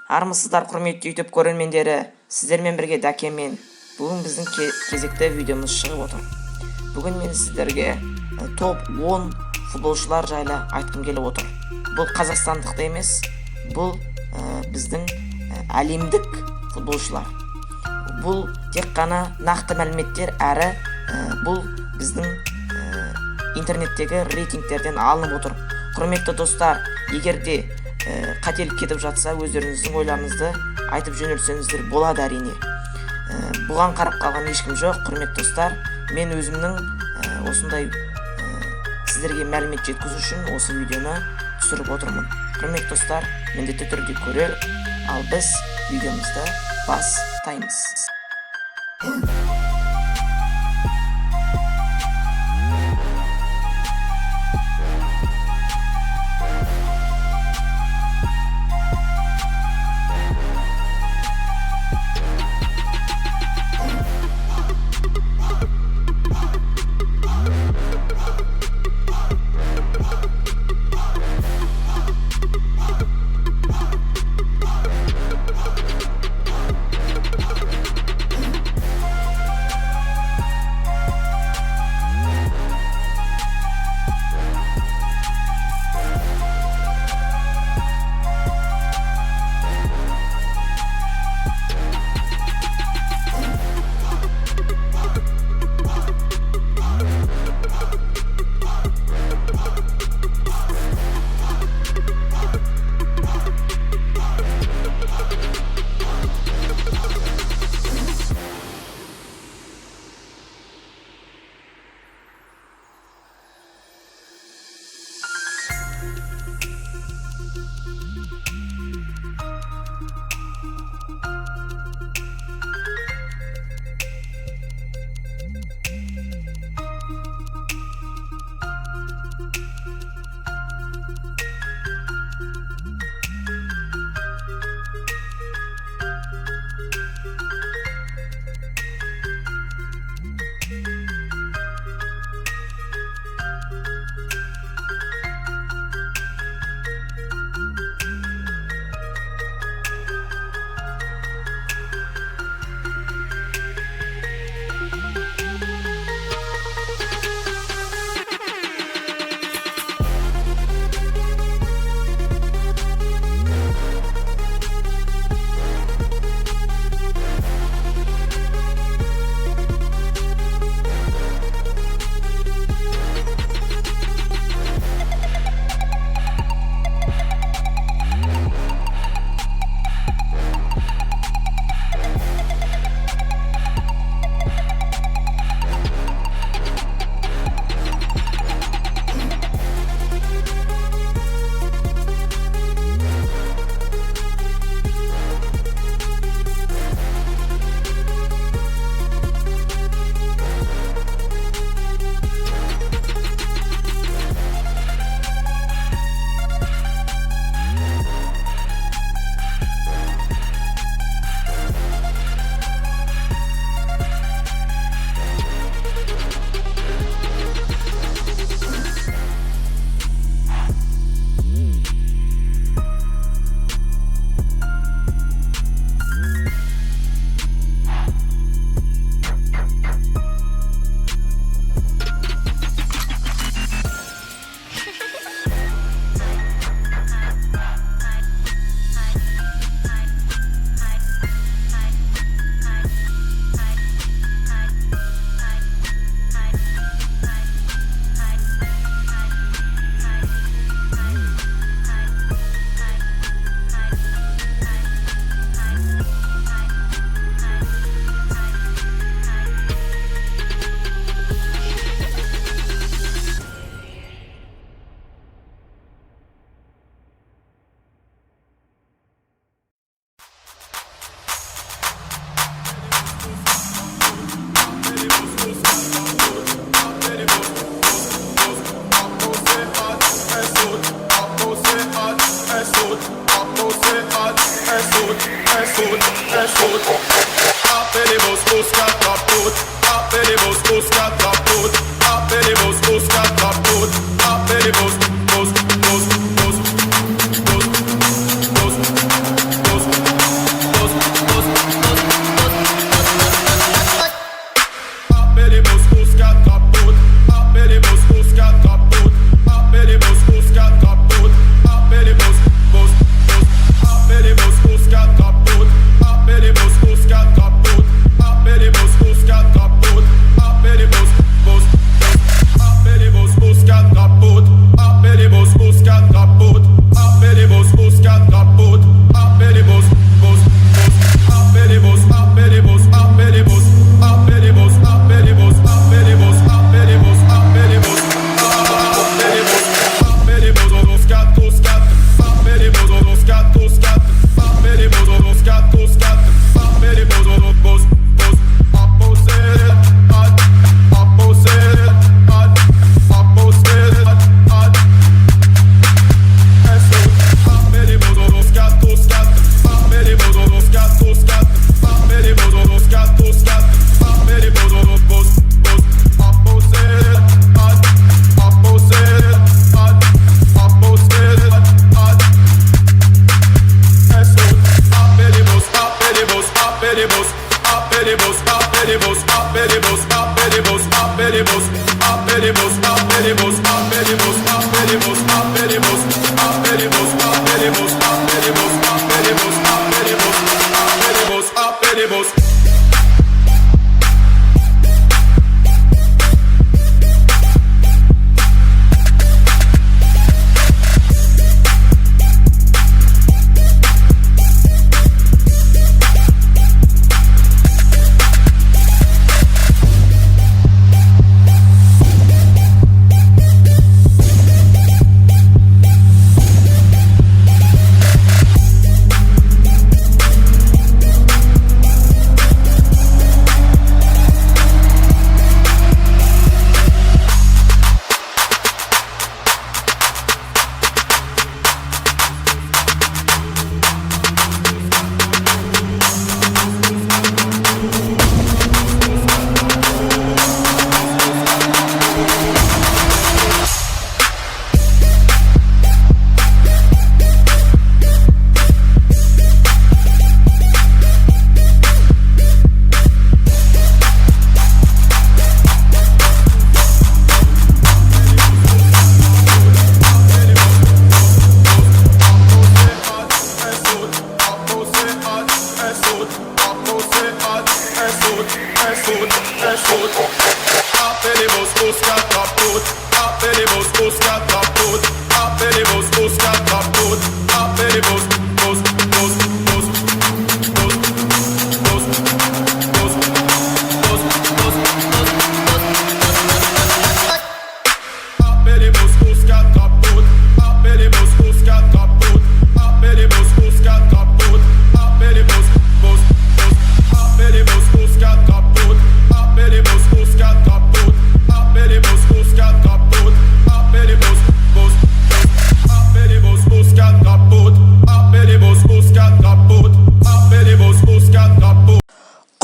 Армысыздар құрметті YouTube көрермендері, сіздермен бірге Дәкемен. Бүгін біздің кезекті видеомыз шығып отыр. Бүгін мен сіздерге топ 10 футболшылар жайлы айтқым келіп отыр. Бұл қазақстандық емес, бұл біздің әлемдік футболшылар. Бұл тек қана нақты мәліметтер, әрі бұл біздің интернеттегі рейтингтерден алынып отыр. Құрметті достар, егер де қателік кетіп жатса, өздеріңіздің ойларыңызды айтып жөнелсеңіздер болады әрине. Бұған қарап қалған ешкім жоқ, құрметті достар. Мен өзімнің осындай сіздерге мәлімет жеткізу үшін осы видеоны түсіріп отырмын. Құрметті достар, міндетті түрде көрер, ал біз видеомызды бастаймыз.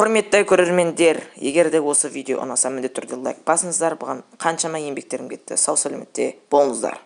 Құрметті көрермендер, егер де осы видео ұнаса міндетті түрде лайк басыңыздар. Бұған қаншама еңбектерім кетті. Сау сәлеметте болыңыздар.